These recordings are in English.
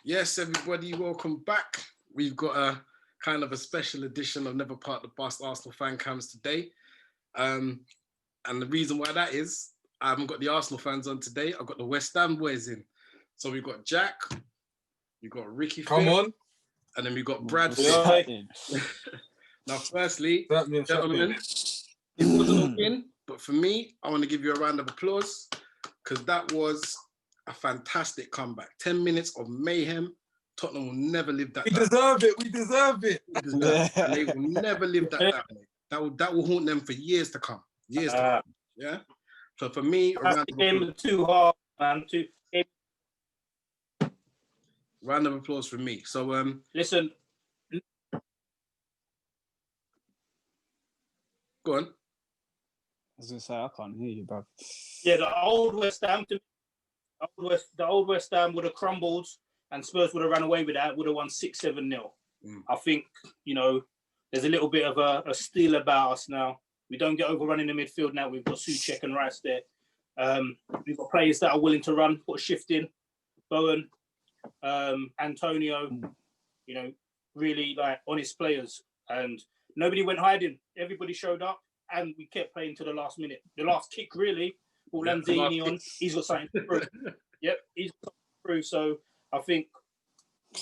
Yes, everybody, welcome back. We've got a kind of a special edition of Never Part the Bus Arsenal fan cams today. And the reason why that is, I haven't got the Arsenal fans on today. I've got the West Ham boys in. So we've got Jack, we've got Ricky. Come on. And then we've got Brad. Now, firstly, gentlemen, it wasn't a win, but for me, I want to give you a round of applause because that was a fantastic comeback. 10 minutes of mayhem. Tottenham will never live that down. We deserve it. And they will never live that down. That will haunt them for years to come. Yeah. So for me, round of applause for me. So listen. Go on. I was gonna say I can't hear you, bro. Yeah, the old West Ham would have crumbled and Spurs would have run away with that, would have won 6-7-0. I think, there's a little bit of a steal about us now. We don't get overrun in the midfield now. We've got Souček and Rice there. We've got players that are willing to run, put a shift in. Bowen, Antonio, really like honest players. And nobody went hiding. Everybody showed up and we kept playing to the last minute. The last kick, really, brought Lanzini on. He's got something to prove. Yep, he's got something to prove. So I think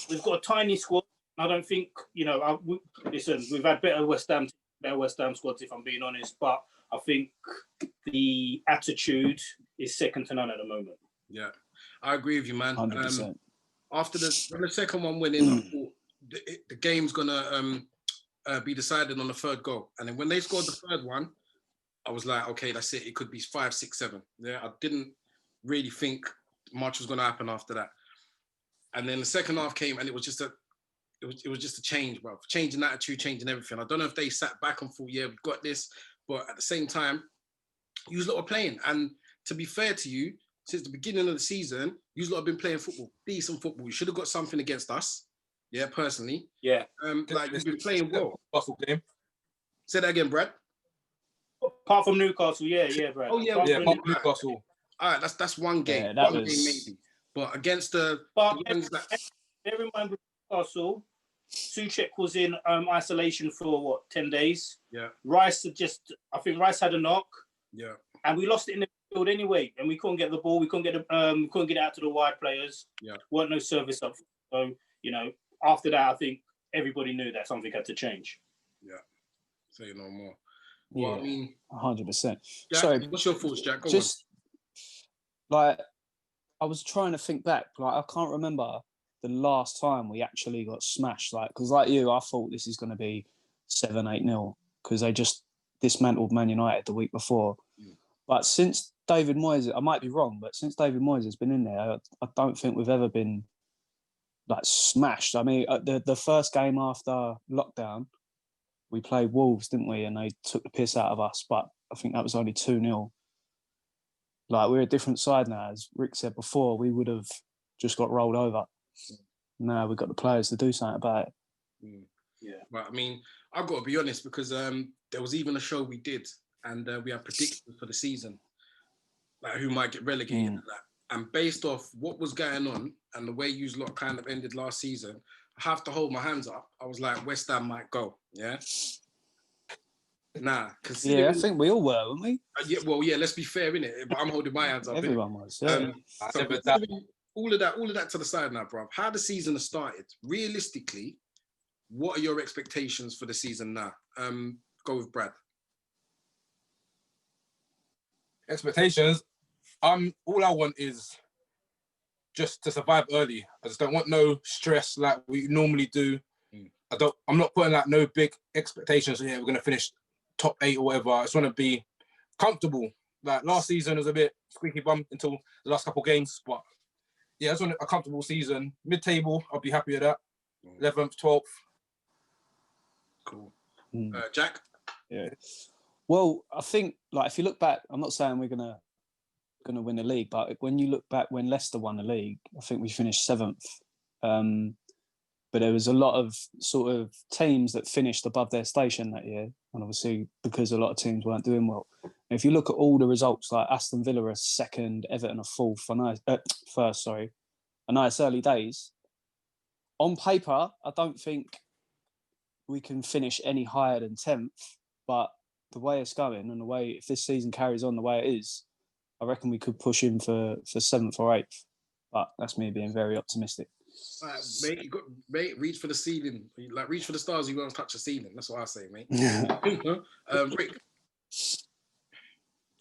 we've got a tiny squad. I don't think, listen, we've had better West Ham squads, if I'm being honest. But I think the attitude is second to none at the moment. Yeah, I agree with you, man. 100%. After when the second one went in, I thought the game's going to be decided on the third goal. And then when they scored the third one, I was like, okay, that's it. It could be 5, 6, 7. Yeah, I didn't really think much was going to happen after that. And then the second half came, and it was just a change, bro. Changing attitude, changing everything. I don't know if they sat back and thought, yeah, we've got this, but at the same time, you lot are playing. And to be fair to you, since the beginning of the season, you lot have been playing football, decent football. You should have got something against us. Yeah, personally. Yeah. Like you've been playing well. Game. Say that again, Brad. Apart from Newcastle, yeah, Brad. Oh yeah, Newcastle. All right, that's one game. Yeah, game maybe. But against the ones that bear in mind with Newcastle, Souček was in isolation for 10 days. Yeah. Rice Rice had a knock. Yeah. And we lost it in the field anyway, and we couldn't get the ball. We couldn't get it out to the wide players. Yeah. Weren't no service up. So after that, I think everybody knew that something had to change. Yeah. Say no more. Yeah, well, I mean, 100%. Sorry, what's your thoughts, Jack? Go on. Like, I was trying to think back. Like, I can't remember the last time we actually got smashed. Like, because like you, I thought this is going to be 7-8-0 because they just dismantled Man United the week before. But since David Moyes, I might be wrong, but since David Moyes has been in there, I don't think we've ever been like smashed. I mean, the first game after lockdown, we played Wolves, didn't we? And they took the piss out of us, but I think that was only 2-0. Like, we're a different side now. As Rick said before, we would have just got rolled over. Now we've got the players to do something about it. Yeah. But I mean, I've got to be honest because there was even a show we did and we had predictions for the season, like who might get relegated and that. And based off what was going on and the way you lot kind of ended last season, I have to hold my hands up. I was like, West Ham might go. Yeah. Nah. Yeah, I think we all were, weren't we? Yeah, let's be fair, innit? But I'm holding my hands up. Everyone was, yeah. All of that to the side now, bro. How the season has started, realistically, what are your expectations for the season now? Go with Brad. Expectations? All I want is just to survive early. I just don't want no stress like we normally do. I'm not putting like no big expectations. Yeah, we're gonna finish top 8 or whatever. I just want to be comfortable. Like last season was a bit squeaky bum until the last couple of games, but yeah, I just want a comfortable season. Mid-table, I'll be happy with that. 11th, 12th. Cool. Jack? Yeah. Well, I think like if you look back, I'm not saying we're gonna win the league, but when you look back when Leicester won the league, I think we finished 7th. But there was a lot of sort of teams that finished above their station that year, and obviously because a lot of teams weren't doing well. And if you look at all the results, like Aston Villa are 2nd, Everton are 4th, first. I know it's early days, on paper, I don't think we can finish any higher than 10th, but the way it's going and the way, if this season carries on the way it is, I reckon we could push in for 7th or 8th. But that's me being very optimistic. Mate, mate, reach for the ceiling. Like, reach for the stars, you won't touch the ceiling. That's what I say, mate. Rick.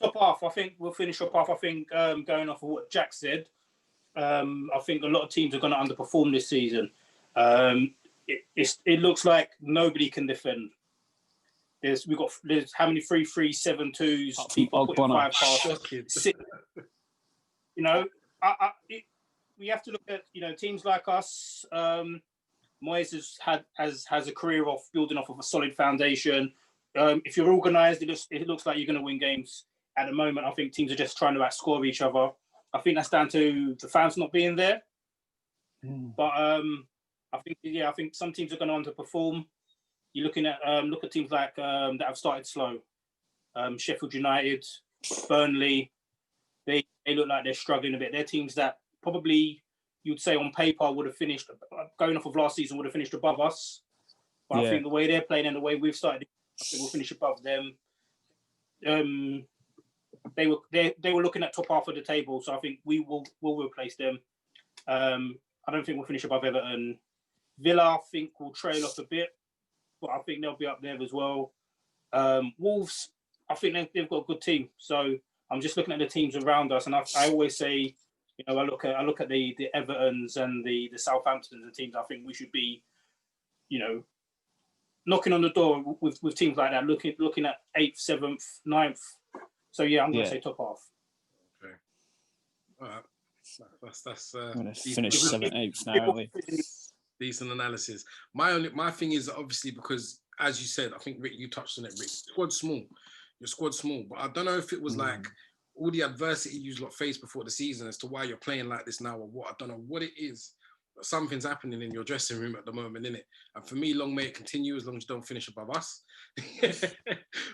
Top half, I think we'll finish top half. I think going off of what Jack said, I think a lot of teams are going to underperform this season. It looks like nobody can defend. There's how many 3-3-7-2s? People putting 5 past 6. You know, we have to look at teams like us. Moyes has a career of building off of a solid foundation. If you're organised, it looks like you're going to win games. At the moment, I think teams are just trying to outscore each other. I think that's down to the fans not being there. But I think some teams are going to underperform. You're looking at look at teams like that have started slow. Sheffield United, Burnley, they look like they're struggling a bit. They're teams that probably you'd say on paper would have finished, going off of last season, would have finished above us. But I think the way they're playing and the way we've started, I think we'll finish above them. They were looking at top half of the table, so I think we'll replace them. I don't think we'll finish above Everton. Villa, I think, will trail off a bit, but I think they'll be up there as well. Wolves, I think they've got a good team. So I'm just looking at the teams around us, and I always say, I look at the Evertons and the Southamptons and teams. I think we should be, knocking on the door with teams like that, looking at 8th, 7th, 9th. So yeah, I'm going to say top half. Okay. All right. That's I'm going to finish 7th, 8th now, aren't we? Decent analysis. My thing is obviously because, as you said, I think Rick, you touched on it. Rick, your squad's small, but I don't know if it was like all the adversity you lot faced before the season as to why you're playing like this now or what. I don't know what it is, but something's happening in your dressing room at the moment, innit? And for me, long may it continue as long as you don't finish above us.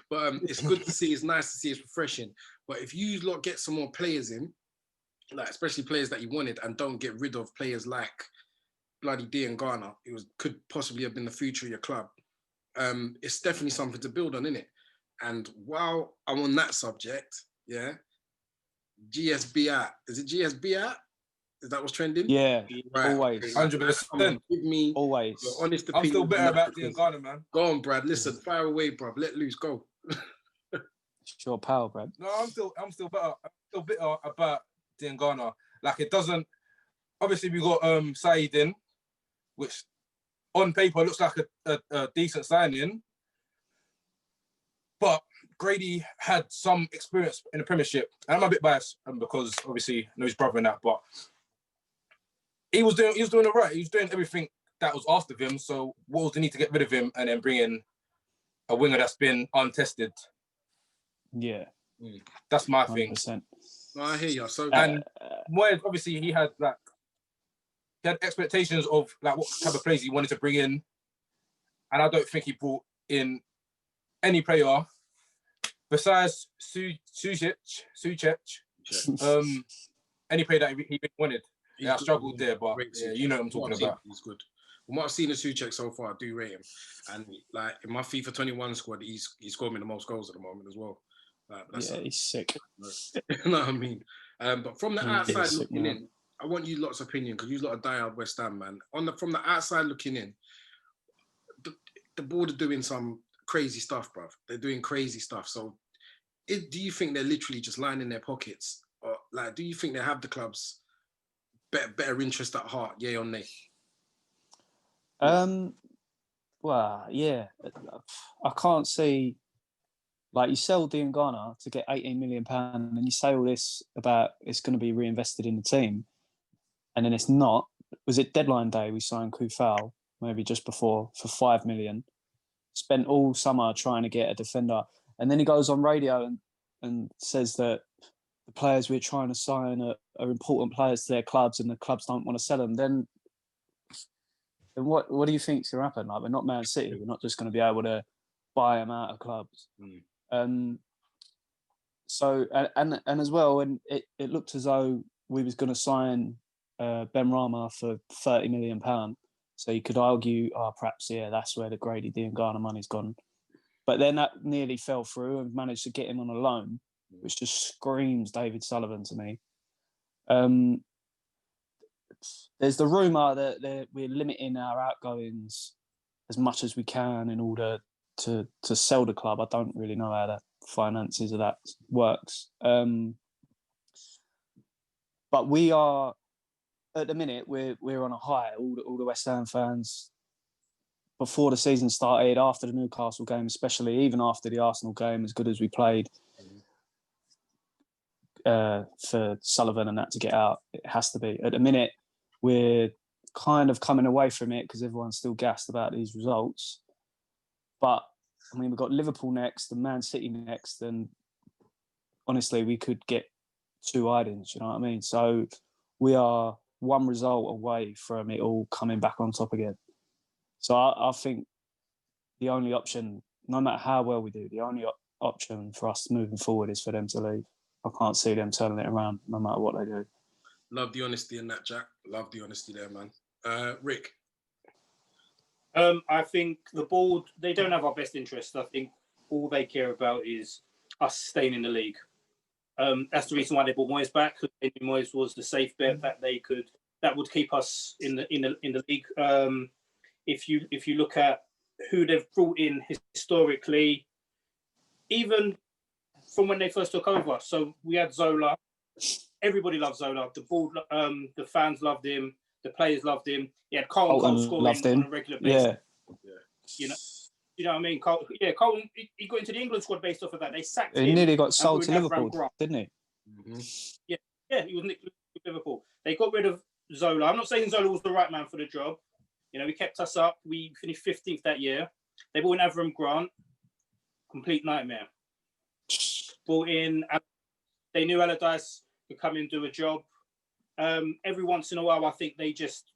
But it's good to see. It's nice to see. It's refreshing. But if you lot get some more players in, like especially players that you wanted, and don't get rid of players like bloody Dean Garner, could possibly have been the future of your club. It's definitely something to build on, innit? And while I'm on that subject, yeah, GSB out. Is it GSB out? Is that what's trending? Yeah, right. Always. 100%. Give me always. your honest I'm opinion. still bitter about Dean Garner, man. Go on, Brad. Listen, fire away, bruv. Let loose. Go. It's your power, Brad. No, I'm still bitter. I'm still bitter about Dean Garner. Like, it doesn't. Obviously, we got Saeed in, which on paper looks like a decent signing. But Grady had some experience in the Premiership, and I'm a bit biased because obviously I know his brother in that, but he was doing it right. He was doing everything that was asked of him. So what was the need to get rid of him and then bring in a winger that's been untested? Yeah, that's my 100%. thing. No, I hear you. So and Moyes, obviously he had expectations of like what type of players he wanted to bring in, and I don't think he brought in any player besides Suchek, any player that he wanted. I struggled there, but yeah, you know what I'm talking about. He's good. From what I've seen of Suchek so far, I do rate him. And like in my FIFA 21 squad, he's scored me the most goals at the moment as well. He's sick. You know what I mean? But from the outside looking in, I want you lot's opinion because you lot are diehard West Ham, man. From the outside looking in, the board are doing some crazy stuff, bruv. They're doing crazy stuff. So do you think they're literally just lying in their pockets? Or like, do you think they have the club's better interest at heart, yay or nay? Well, yeah. I can't see, like, you sell Dean Garner to get £18 million and you say all this about it's going to be reinvested in the team, and then it's not. Was it deadline day we signed Kufal, maybe just before, for £5 million? Spent all summer trying to get a defender, and then he goes on radio and says that the players we're trying to sign are important players to their clubs and the clubs don't want to sell them. Then what do you think's going to happen? Like, we're not Man City. We're not just going to be able to buy them out of clubs. So and as well, and it looked as though we was going to sign Ben Rama for £30 million. So you could argue, perhaps, yeah, that's where the Grady Diangana money's gone. But then that nearly fell through and managed to get him on a loan, which just screams David Sullivan to me. There's the rumour that we're limiting our outgoings as much as we can in order to sell the club. I don't really know how the finances of that works. But we are, at the minute, we're on a high. All the West Ham fans, before the season started, after the Newcastle game especially, even after the Arsenal game, as good as we played, for Sullivan and that to get out, it has to be. At the minute, we're kind of coming away from it because everyone's still gassed about these results. But, I mean, we've got Liverpool next and Man City next, and honestly, we could get 2 hidings, you know what I mean? So we are one result away from it all coming back on top again. So I think the only option, no matter how well we do, the only option for us moving forward is for them to leave. I can't see them turning it around no matter what they do. Love the honesty in that, Jack. Love the honesty there, man. Rick? I think the board, they don't have our best interest. I think all they care about is us staying in the league. That's the reason why they brought Moyes back, because they knew Moyes was the safe bet that would keep us in the league. If you look at who they've brought in historically, even from when they first took over, so we had Zola. Everybody loved Zola. The board, the fans loved him. The players loved him. He had Carlton scoring on a regular basis. Yeah. You know what I mean? Carlton, he got into the England squad based off of that. They sacked him. He nearly got sold to Liverpool, didn't he? Mm-hmm. Yeah, he was nicked with Liverpool. They got rid of Zola. I'm not saying Zola was the right man for the job. You know, he kept us up. We finished 15th that year. They brought in Avram Grant. Complete nightmare. Brought in, they knew Allardyce could come in and do a job. Every once in a while, I think they just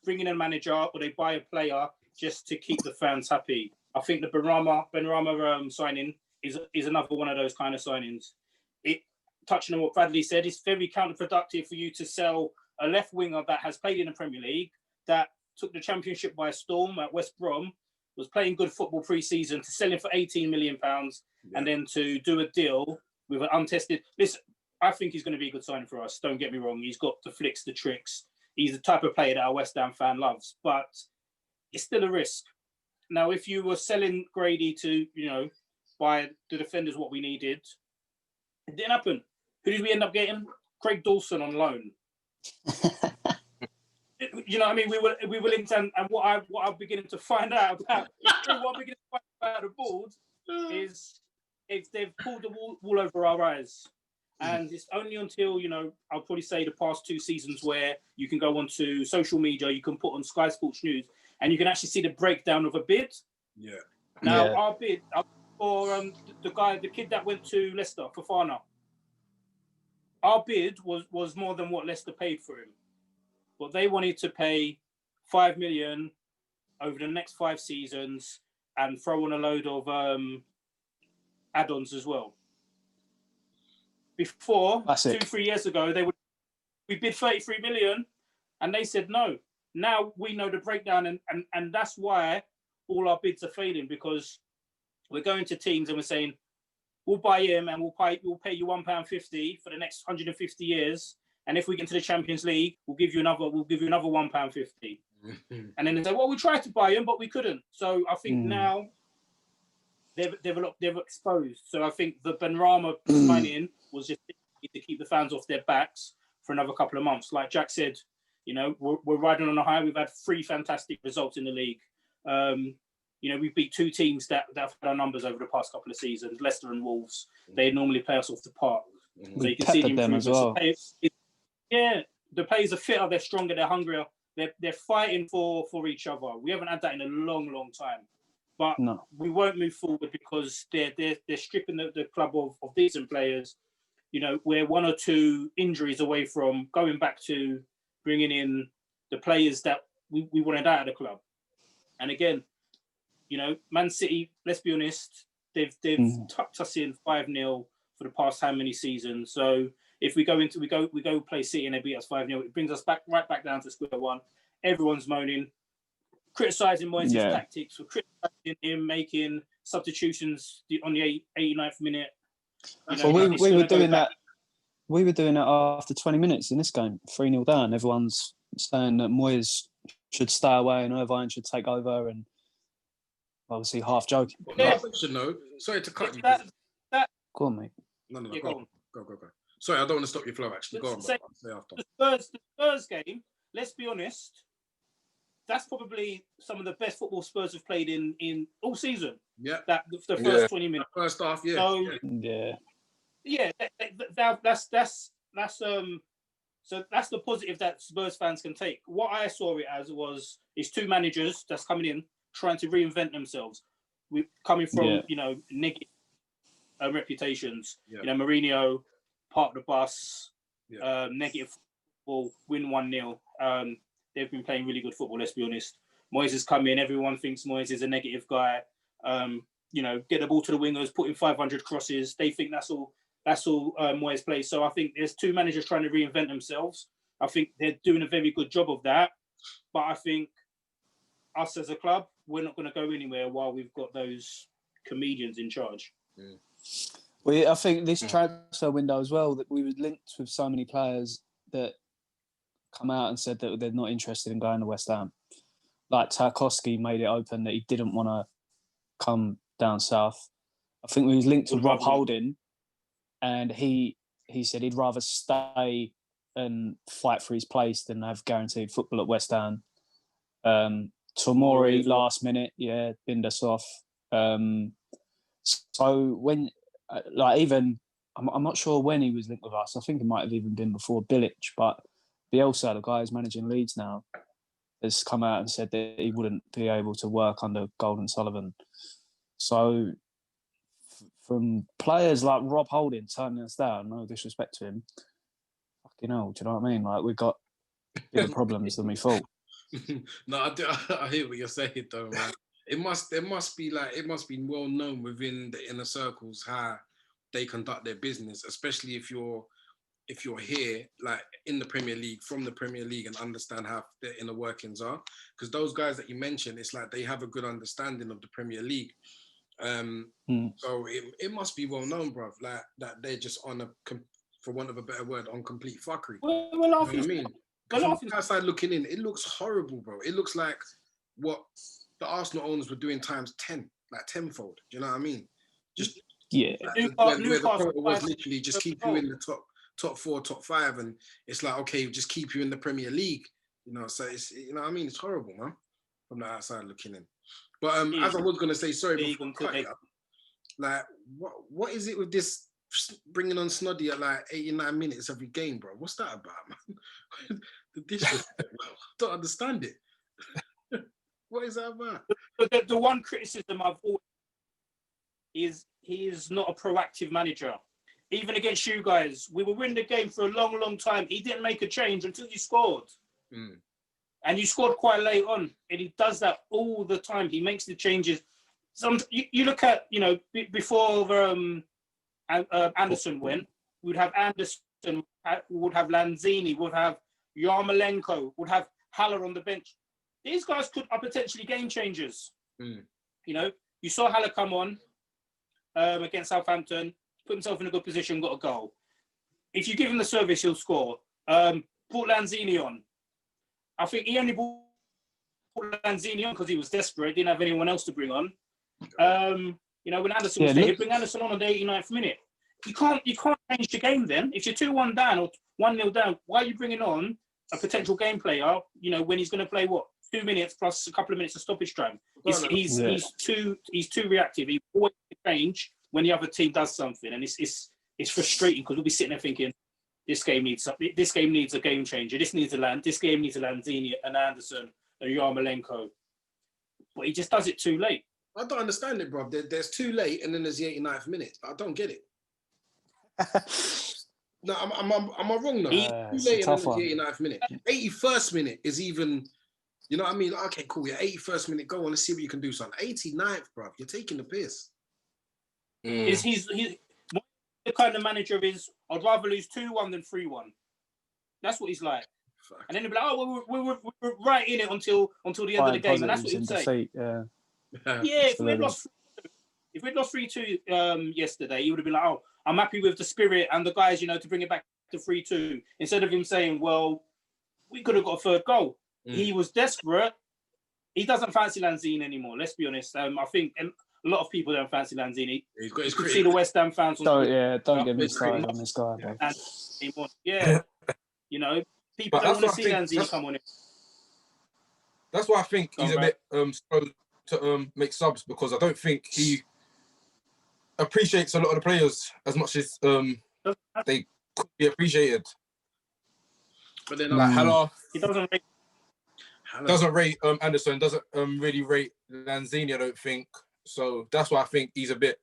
bring in a manager or they buy a player just to keep the fans happy. I think the Benrahma signing is another one of those kind of signings. Touching on what Bradley said, it's very counterproductive for you to sell a left winger that has played in the Premier League, that took the Championship by storm at West Brom, was playing good football pre-season, to sell him for £18 million and then to do a deal with an untested... Listen, I think he's going to be a good signing for us. Don't get me wrong. He's got the flicks, the tricks. He's the type of player that our West Ham fan loves, but it's still a risk. Now, if you were selling Grady to, buy the defenders what we needed, it didn't happen. Who did we end up getting? Craig Dawson on loan. You know what I mean? We were linked, and what I'm beginning to find out about the board is if they've pulled the wool over our eyes. And it's only until, I'll probably say the past 2 seasons where you can go onto social media, you can put on Sky Sports News, and you can actually see the breakdown of a bid. Yeah. Now, our bid for the kid that went to Leicester, Fofana, our bid was more than what Leicester paid for him. But they wanted to pay $5 million over the next 5 seasons and throw on a load of add-ons as well. Before, Classic. 2-3 years ago, we bid 33 million and they said no. Now we know the breakdown, and that's why all our bids are failing, because we're going to teams and we're saying, we'll buy him and we'll pay you £1.50 for the next 150 years. And if we get into the Champions League, we'll give you another £1.50. And then they say, well, we tried to buy him, but we couldn't. So I think now they've exposed. So I think the Benrahma signing was just to keep the fans off their backs for another couple of months. Like Jack said, we're riding on a high. We've had 3 fantastic results in the league. We beat 2 teams that have had our numbers over the past couple of seasons, Leicester and Wolves. They normally play us off the park. So you can see the improvements. Them as well. The players are fitter, they're stronger, they're hungrier. They're fighting for each other. We haven't had that in a long, long time. But we won't move forward because they're stripping the club of decent players. We're 1 or 2 injuries away from going back to bringing in the players that we wanted out of the club. And again, Man City, let's be honest, they've tucked us in 5-0 for the past how many seasons. So if we go play City and they beat us 5-0, it brings us right back down to square one. Everyone's moaning. criticising Moyes' Yeah. tactics, for criticising him making substitutions on the 89th minute. You know, Well, it's we were gonna go doing back. that. We were doing that after 20 minutes in this game, 3-0 down. Everyone's saying that Moyes should stay away and Irvine should take over, and obviously half joking. Yeah. My question though, sorry to cut you. Go on, mate. No, Yeah, go on. Go. Sorry, I don't want to stop your flow. Actually, go on. Say- I'll say after. The Spurs game, let's be honest, that's probably some of the best football Spurs have played in all season. Yeah. That the first 20 minutes. First half, yeah. So Yeah. So that's the positive that Spurs fans can take. What I saw it as is two managers that's coming in trying to reinvent themselves. We're coming from negative reputations. Yeah. You know, Mourinho parked the bus, Yeah. negative football, win 1-0. They've been playing really good football. Let's be honest. Moyes has come in. Everyone thinks Moyes is a negative guy. Get the ball to the wingers, put in 500 crosses. They think that's all Moyes plays. So I think there's two managers trying to reinvent themselves. I think they're doing a very good job of that. But I think us as a club, we're not going to go anywhere while we've got those comedians in charge. Yeah. Well, I think this transfer window as well, that we were linked with so many players that come out and said that they're not interested in going to West Ham. Like Tarkowski made it open that he didn't want to come down south. I think we was linked to Rob Holding, and he said he'd rather stay and fight for his place than have guaranteed football at West Ham. Tomori last minute, binned us off. So when, even I'm not sure when he was linked with us. I think it might have even been before Bilic, but Bielsa, the guy who's managing Leeds now, has come out and said that he wouldn't be able to work under Golden Sullivan. So from players like Rob Holding turning us down, no disrespect to him, fucking hell, do you know what I mean? Like, we've got bigger problems than we thought. No, I hear what you're saying though, man. It must be well known within the inner circles how they conduct their business, especially if you're here, like in the Premier League, from the Premier League, and understand how their inner workings are. Because those guys that you mentioned, it's like they have a good understanding of the Premier League. So it must be well known, bruv, like that they're just on for want of a better word, on complete fuckery. We're You know laughing. what I mean? From the outside looking in, it looks horrible, bro. It looks like what the Arsenal owners were doing times 10, like tenfold. Do you know what I mean? Just where the quota was literally just keep you in the top 4, top 5, and it's like, okay, just keep you in the Premier League. You know, so it's, you know what I mean? It's horrible, man, from the outside looking in. But as I was gonna say, sorry, before I cut you up, like what is it with this bringing on Snoddy at like 89 minutes every game, bro? What's that about, man? The disrespect, bro. I don't understand it. What is that about? The one criticism I've always is he is not a proactive manager. Even against you guys, we were winning the game for a long, long time. He didn't make a change until you scored. And you scored quite late on. And he does that all the time. He makes the changes. You look at, before Anderson went, we'd have Anderson, would have Lanzini, would have Yarmolenko, would have Haller on the bench. These guys are potentially game changers. You saw Haller come on against Southampton, put himself in a good position, got a goal. If you give him the service, he'll score. Brought Lanzini on. I think he only brought Lanzini on because he was desperate, didn't have anyone else to bring on. When Anderson was there, he'd bring Anderson on the 89th minute. You can't change the game then. If you're 2-1 down or 1-0 down, why are you bringing on a potential game player, when he's going to play 2 minutes plus a couple of minutes of stoppage time? He's too reactive. He always change when the other team does something, and it's frustrating because we'll be sitting there thinking, this game needs a game changer. This game needs a Lanzini, an Anderson, a Yarmolenko. But he just does it too late. I don't understand it, bro. There's too late, and then there's the 89th minute. I don't get it. No, am I wrong now? Too late, and then there's the 89th minute. 81st minute is even, you know what I mean? Okay, cool. Yeah, 81st minute. Go on, let's see what you can do, son. 89th, bro. You're taking the piss. He's the kind of manager is, I'd rather lose 2-1 than 3-1. That's what he's like. And then he'll be like, oh, we're right in it until the end of the game. And that's what he'd say. Defeat, yeah. Yeah, if we'd lost 3-2 yesterday, he would have been like, oh, I'm happy with the spirit and the guys, to bring it back to 3-2. Instead of him saying, well, we could have got a third goal. He was desperate. He doesn't fancy Lanzini anymore, let's be honest. I think a lot of people don't fancy Lanzini. He's got his you could see the West Ham fans. Don't get me started on this guy, bro. Yeah, people don't want to see Lanzini come on in. That's why I think he's a bit slow to make subs, because I don't think he appreciates a lot of the players as much as they could be appreciated. But then he doesn't rate Anderson, doesn't really rate Lanzini, I don't think. So that's why I think he's a bit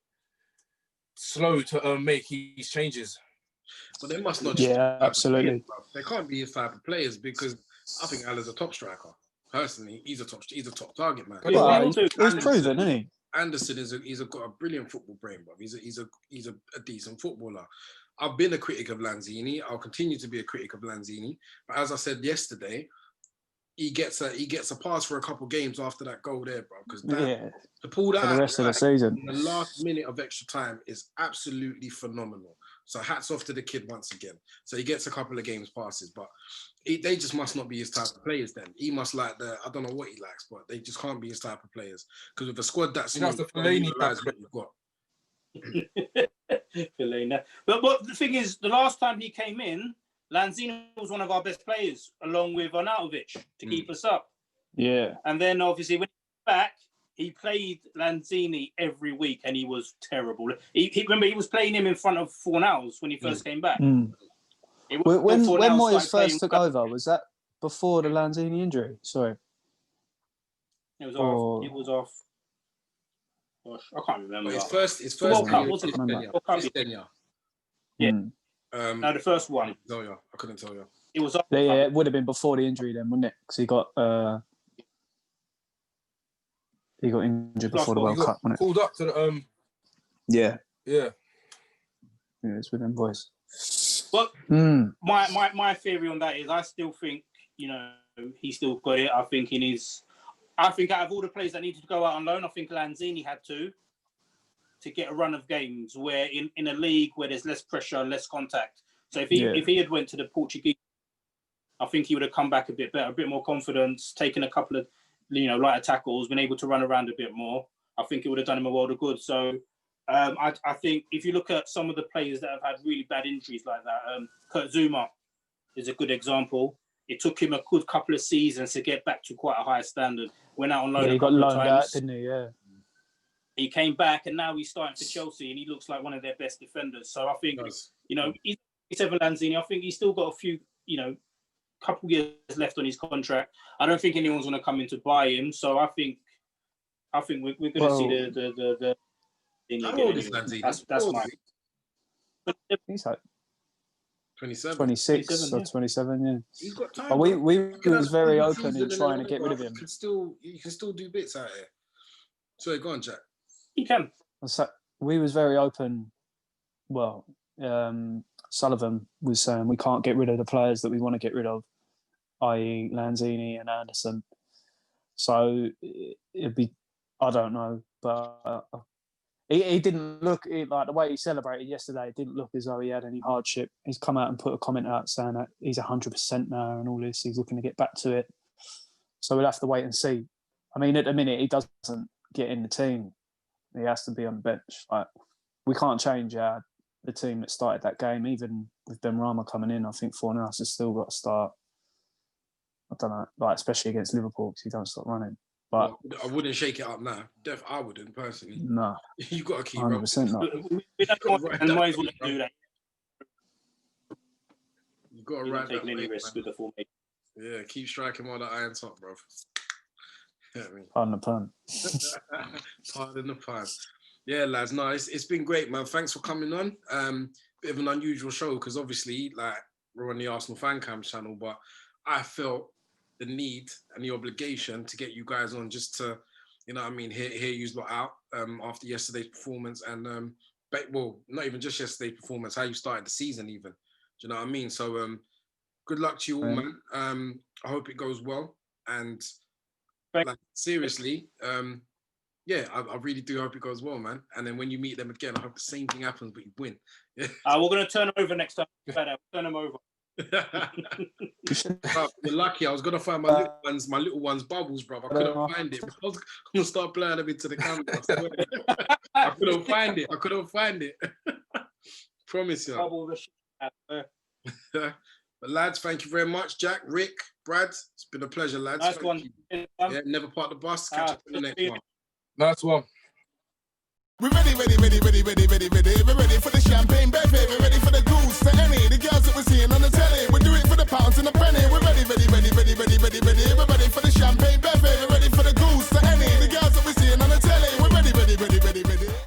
slow to make his changes. But they must not. Yeah, absolutely. They can't be his type of players, because I think Al is a top striker. Personally, he's a top target man. Well, he's proven, isn't he? Anderson he's got a brilliant football brain, bro. He's a decent footballer. I've been a critic of Lanzini. I'll continue to be a critic of Lanzini. But as I said yesterday, he gets a pass for a couple games after that goal there, bro. Because to pull that for the rest of the season in the last minute of extra time is absolutely phenomenal. So hats off to the kid once again. So he gets a couple of games passes, but they just must not be his type of players then. He must like I don't know what he likes, but they just can't be his type of players. Because with a squad that's the Fellaini type what you've got. Fellaini. But the thing is, the last time he came in, Lanzini was one of our best players, along with Arnautovic, to keep us up. Yeah. And then obviously when he came back, he played Lanzini every week, and he was terrible. Remember, he was playing him in front of Fornals when he first came back. When Moyes first took over, was that before the Lanzini injury? Sorry. It was off. Gosh, I can't remember. His first World Cup, wasn't it? Yeah. No, the first one. I couldn't tell you. It was off. Yeah, it would have been before the injury then, wouldn't it? Because he got injured before the World Cup, wasn't it? Called up to the Yeah, it's with them boys. But my theory on that is, I still think he still got it. I think out of all the players that needed to go out on loan, I think Lanzini had to get a run of games where in a league where there's less pressure, less contact. So if he had went to the Portuguese, I think he would have come back a bit better, a bit more confidence, taken a couple of lighter tackles, been able to run around a bit more. I think it would have done him a world of good. So I think if you look at some of the players that have had really bad injuries like that, Kurt Zouma is a good example. It took him a good couple of seasons to get back to quite a high standard. Went out on loan. Yeah, he got loaned out, didn't he? Yeah. He came back, and now he's starting for Chelsea, and he looks like one of their best defenders. So I think, he's ever Lanzini. I think he's still got a few, couple years left on his contract. I don't think anyone's going to come in to buy him. So I think we're going to see the thing. How old is Lanzini? That's my. He's like 27. 26 or 27, yeah. He's got time. But we was very open in trying to get rid of him. You can still do bits out here. Sorry, go on, Jack. He can. So we was very open. Well, Sullivan was saying we can't get rid of the players that we want to get rid of, i.e. Lanzini and Anderson. So it'd be, I don't know, but he didn't look, like the way he celebrated yesterday, it didn't look as though he had any hardship. He's come out and put a comment out saying that he's 100% now and all this. He's looking to get back to it. So we'll have to wait and see. I mean, at the minute, he doesn't get in the team. He has to be on the bench. Like, we can't change the team that started that game. Even with Benrahma coming in, I think Fornals has still got to start. I don't know, like especially against Liverpool because he don't stop running. But I wouldn't shake it up now. I wouldn't personally. No, you got to keep 100% not. We don't want to do that. You got to ride taking any risk with the formation. Yeah, keep striking while the iron's hot, bro. You know what I mean? Pardon the pun. Pardon the pun. Yeah, lads. No, it's been great, man. Thanks for coming on. Bit of an unusual show because obviously, like, we're on the Arsenal Fan Cams channel, but I felt the need and the obligation to get you guys on just to, you know what I mean, hear you lot out after yesterday's performance and, well, not even just yesterday's performance, how you started the season even. Do you know what I mean? So, good luck to you all, man. I hope it goes well. And like, seriously, yeah, I really do hope it goes well, man. And then when you meet them again, I hope the same thing happens, but you win. We're going to turn them over next time. We'll turn them over. You're lucky. I was gonna find my little ones bubbles, bro. I couldn't find it. I was gonna start playing them into the camera. I couldn't find it. Promise you. But lads, thank you very much, Jack, Rick, Brad. It's been a pleasure, lads. Nice one. Yeah, never part the bus. Catch up in the next one. Nice one. We're ready for the champagne baby. We're ready for the goose, for any. The girls that we're seeing on the telly. We do it for the pounds and the penny. We're ready. We're ready for the champagne